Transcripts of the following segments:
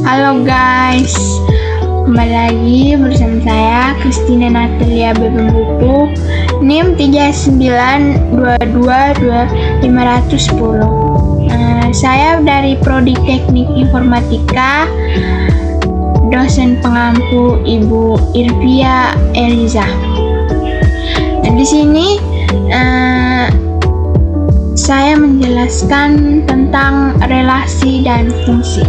Halo guys, kembali lagi bersama saya Christina Natalia Bebembuku, NIM 392225510. Saya dari Prodi Teknik Informatika, dosen pengampu Ibu Irvia Eliza. Di sini saya menjelaskan tentang relasi dan fungsi.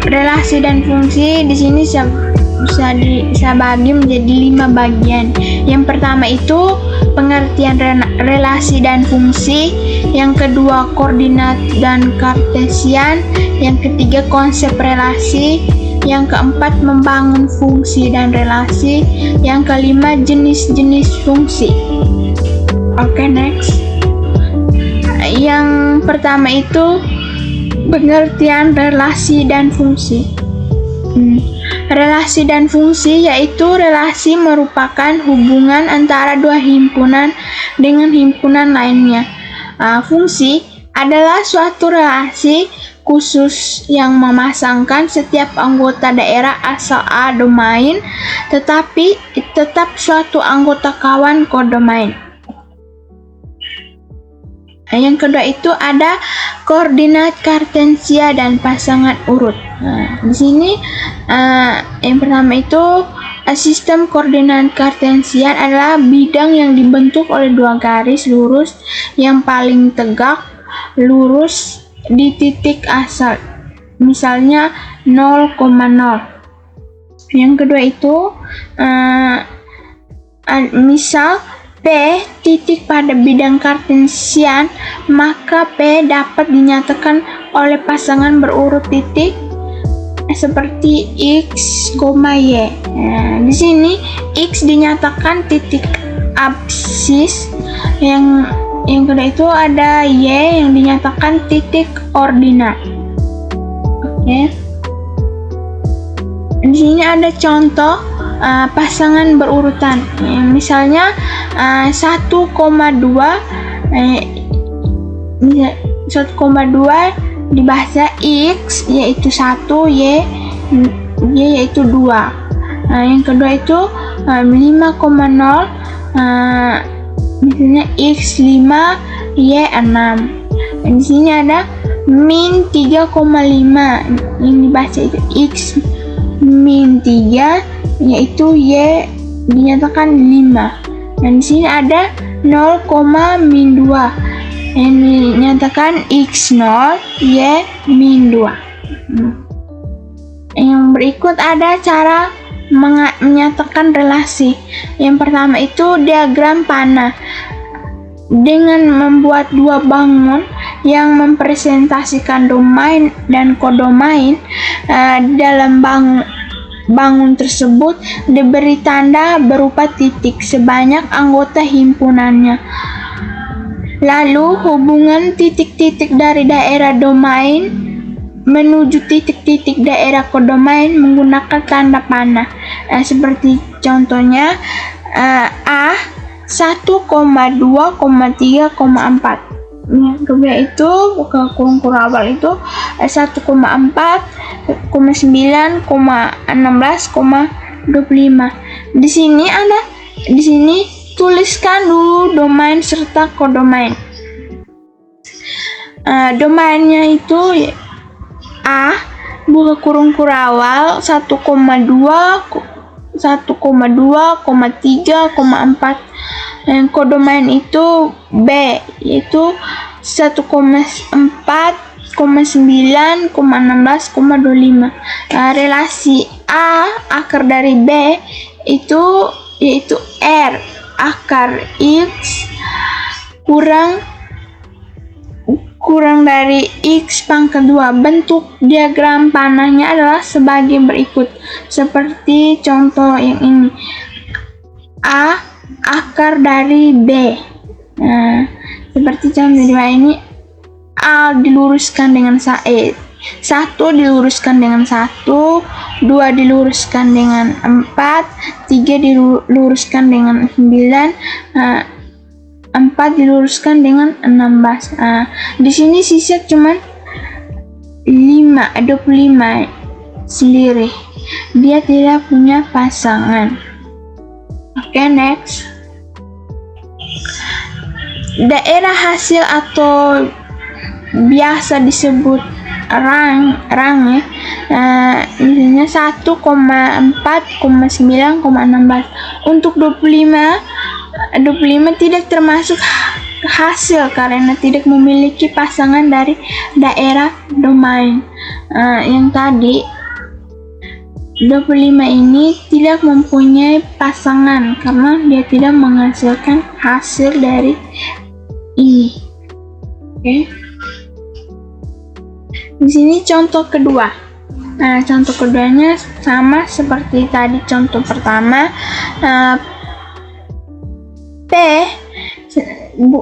Relasi dan fungsi di sini bisa bagi menjadi 5 bagian. Yang pertama itu pengertian relasi dan fungsi, yang kedua koordinat dan kartesian, yang ketiga konsep relasi, yang keempat membangun fungsi dan relasi, yang kelima jenis-jenis fungsi. Oke, next. Yang pertama itu pengertian relasi dan fungsi. Relasi dan fungsi yaitu relasi merupakan hubungan antara dua himpunan dengan himpunan lainnya. Fungsi adalah suatu relasi khusus yang memasangkan setiap anggota daerah asal A domain, tetapi tetap suatu anggota kawan kodomain. Yang kedua itu ada koordinat kartensia dan pasangan urut. Di sini yang pertama itu sistem koordinat kartensian adalah bidang yang dibentuk oleh dua garis lurus yang paling tegak lurus di titik asal, misalnya 0,0. Yang kedua itu misal P titik pada bidang kartensian, maka P dapat dinyatakan oleh pasangan berurut titik seperti X, Y. Di sini X dinyatakan titik absis, yang kedua itu ada Y yang dinyatakan titik ordinat. Oke. Di sini ada contoh pasangan berurutan, misalnya 1,2 di bahasa X yaitu 1, Y yaitu 2. Yang kedua itu 5,0 misalnya X 5, Y 6. Di sini ada min 3,5 yang dibaca itu X min 3 yaitu Y dinyatakan 5. Dan di sini ada 0,-2 yang dinyatakan X0 Y min 2. Yang berikut ada cara menyatakan relasi. Yang pertama itu diagram panah. Dengan membuat dua bangun yang mempresentasikan domain dan kodomain, dalam bangun tersebut diberi tanda berupa titik sebanyak anggota himpunannya. Lalu hubungan titik-titik dari daerah domain menuju titik-titik daerah kodomain menggunakan tanda panah. Seperti contohnya A 1,2,3,4. Yang kedua itu kurung awal itu 1,4,9,16,25. Di sini tuliskan dulu domain serta kodomain. Domainnya itu A buka kurung awal 1,2,3,4. Yang kodomain itu B yaitu 1,4,9,16,25. Relasi A akar dari B itu yaitu R akar X kurang dari X pangkat 2. Bentuk diagram panahnya adalah sebagai berikut, seperti contoh yang ini. A akar dari B. Seperti contoh di bawah ini, A diluruskan dengan 1 diluruskan dengan 1, 2 diluruskan dengan 4, 3 diluruskan dengan 9, 4 diluruskan dengan 16. Di sini sisa cuman 25 sendiri. Dia tidak punya pasangan. Oke, next. Daerah hasil atau biasa disebut rang ya, misalnya 1,4,9,16. Untuk 25 tidak termasuk hasil karena tidak memiliki pasangan dari daerah domain. Yang tadi 25 ini tidak mempunyai pasangan karena dia tidak menghasilkan hasil dari ini. Oke. Di sini contoh kedua. Nah, contoh keduanya sama seperti tadi contoh pertama. P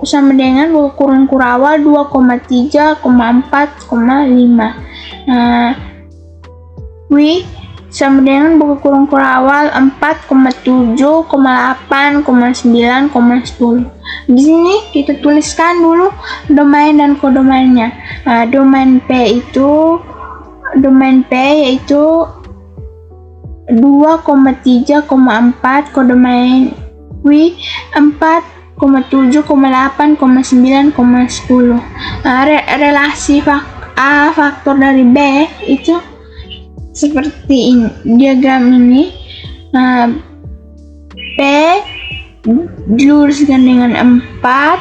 sama dengan buku kurung kurawal 2,3,4,5. W sama dengan buku kurung kurawal 4,7,8,9,10. Di sini kita tuliskan dulu domain dan kodomainnya. Domain P yaitu 2,3,4, kodomain W 4,7,8,9,10. Relasi faktor dari B itu seperti ini, diagram ini. P diluruskan dengan 4,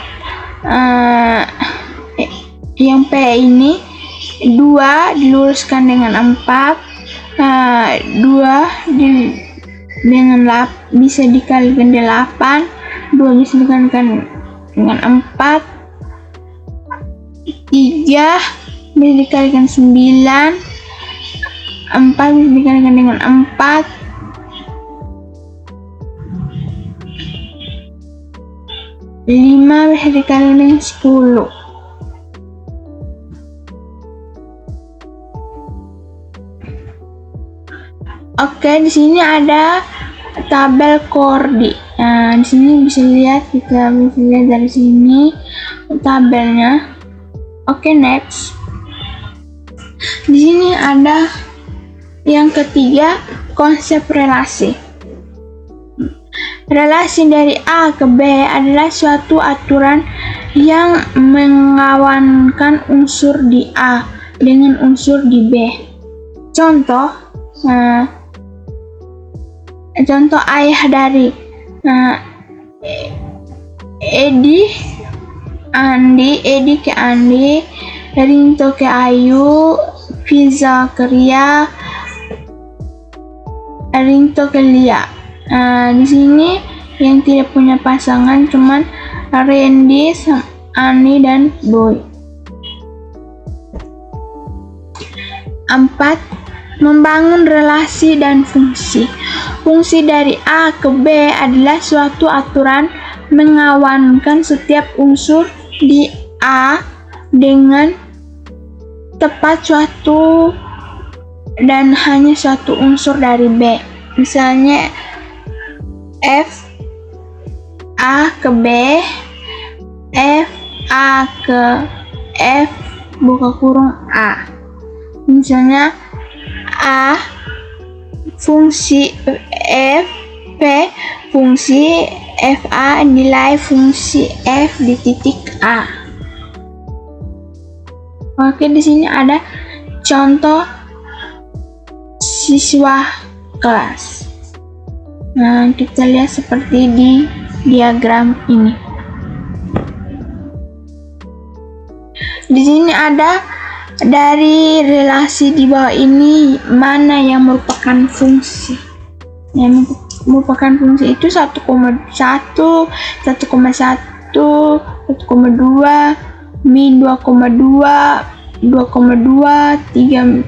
yang P ini 2 diluruskan dengan 4, 2 bisa dikalikan 8, 2 bisa dikalikan dengan 4, 3 bisa dikalikan 9, 4 bisa dikalikan dengan 4, 5 bisa dikalikan dengan 10. Oke, di sini ada tabel koordi. Nah, di sini kita bisa lihat dari sini tabelnya. Oke, next. Di sini ada yang ketiga, konsep relasi. Relasi dari A ke B adalah suatu aturan yang mengawankan unsur di A dengan unsur di B. Contoh ayah dari Edi ke Andi, Rinto ke Ayu, Fiza ke Ria, Rinto ke Lia. Di sini yang tidak punya pasangan cuman Randy, Ani dan Boy. 4. Membangun relasi dan fungsi. Fungsi dari A ke B adalah suatu aturan mengawankan setiap unsur di A dengan tepat suatu dan hanya suatu unsur dari B. Misalnya F A ke B, F A ke F buka kurung A. Misalnya A fungsi F P fungsi F A nilai fungsi F di titik A. Oke, di sini ada contoh siswa kelas. Nah, kita lihat seperti di diagram ini. Di sini ada dari relasi di bawah ini mana yang merupakan fungsi. Yang merupakan fungsi itu 1,1, 1,1, 1,2, min 2,2, 2,2, 3,2,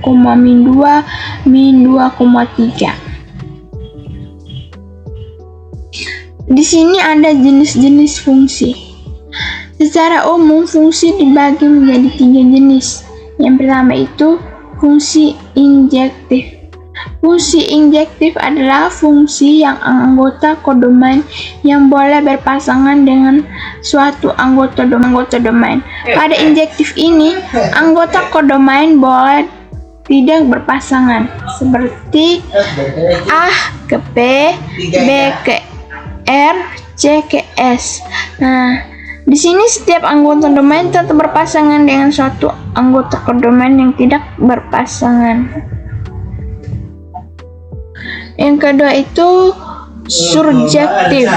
min 2,3. Di sini ada jenis-jenis fungsi. Secara umum fungsi dibagi menjadi 3 jenis. Yang pertama itu fungsi injektif. Fungsi injektif adalah fungsi yang anggota kodomain yang boleh berpasangan dengan suatu anggota domain. Pada injektif ini, anggota kodomain boleh tidak berpasangan, seperti A ke P, B ke R, C ke S. Nah, di sini setiap anggota domain tetap berpasangan dengan suatu anggota kodomain yang tidak berpasangan. Yang kedua itu surjektif.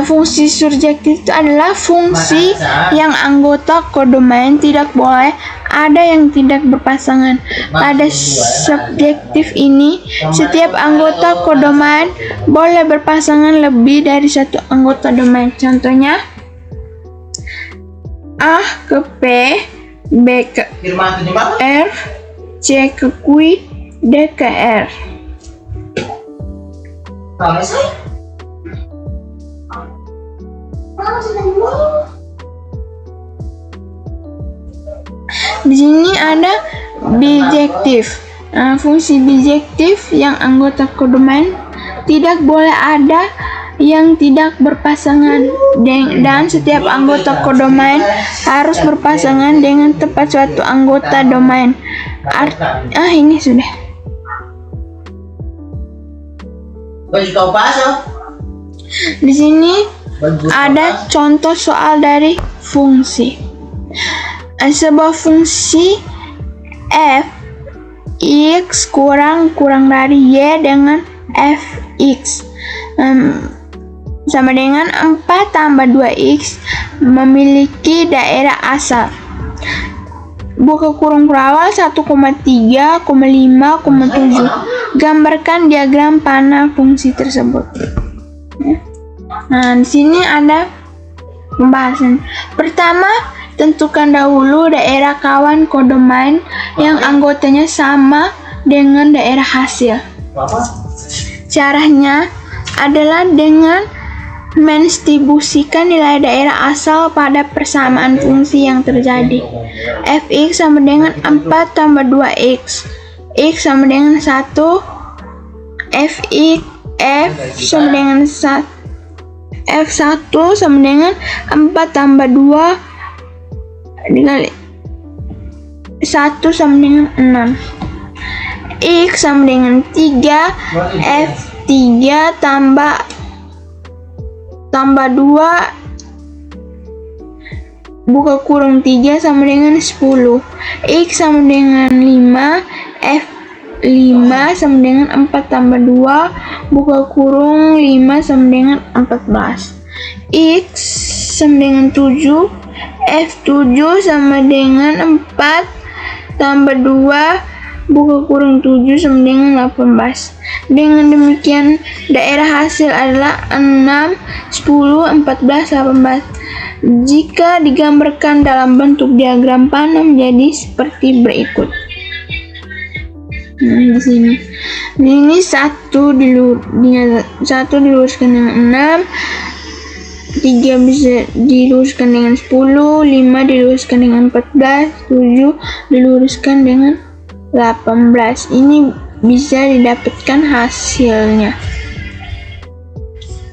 Fungsi surjektif itu adalah fungsi yang anggota kodomain tidak boleh ada yang tidak berpasangan. Pada subjektif ini, setiap anggota kodomain boleh berpasangan lebih dari satu anggota domain. Contohnya, A ke P, B ke R, C ke Q, D ke R. Di sini ada bijektif. Fungsi bijektif yang anggota kodomain tidak boleh ada yang tidak berpasangan dan setiap anggota kodomain harus berpasangan dengan tepat suatu anggota domain. Ini sudah. Di sini ada contoh soal dari fungsi. Sebuah fungsi f x kurang dari y dengan fx sama dengan 4 tambah 2x memiliki daerah asal. Buka kurung berawal 1,3, 5, 7. Gambarkan diagram panel fungsi tersebut. Nah, di sini ada pembahasan. Pertama, tentukan dahulu daerah kawan kodomain yang anggotanya sama dengan daerah hasil. Caranya adalah dengan mendistribusikan nilai daerah asal pada persamaan fungsi yang terjadi. Fx sama dengan 4 tambah 2x, x sama dengan 1, f sama dengan 1, f1 sama dengan 4 tambah 2 dikali 1 sama dengan 6, x sama dengan 3, f3 tambah 2 buka kurung 3 sama dengan 10, x sama dengan 5, f5 sama dengan 4 tambah 2 buka kurung 5 sama dengan 14, x sama dengan 7, f7 sama dengan 4 tambah 2 buka kurung 7 sama dengan 18. Dengan demikian daerah hasil adalah 6, 10, 14, 18. Jika digambarkan dalam bentuk diagram panel menjadi seperti berikut. Nah, di sini. Ini 1 diluruskan dengan 6, 3 bisa diluruskan dengan 10, 5 diluruskan dengan 14, 7 diluruskan dengan 18. Ini bisa didapatkan hasilnya.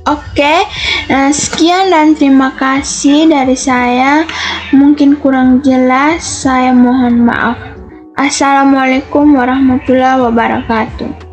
Oke, sekian dan terima kasih dari saya. Mungkin kurang jelas, saya mohon maaf. Assalamualaikum warahmatullahi wabarakatuh.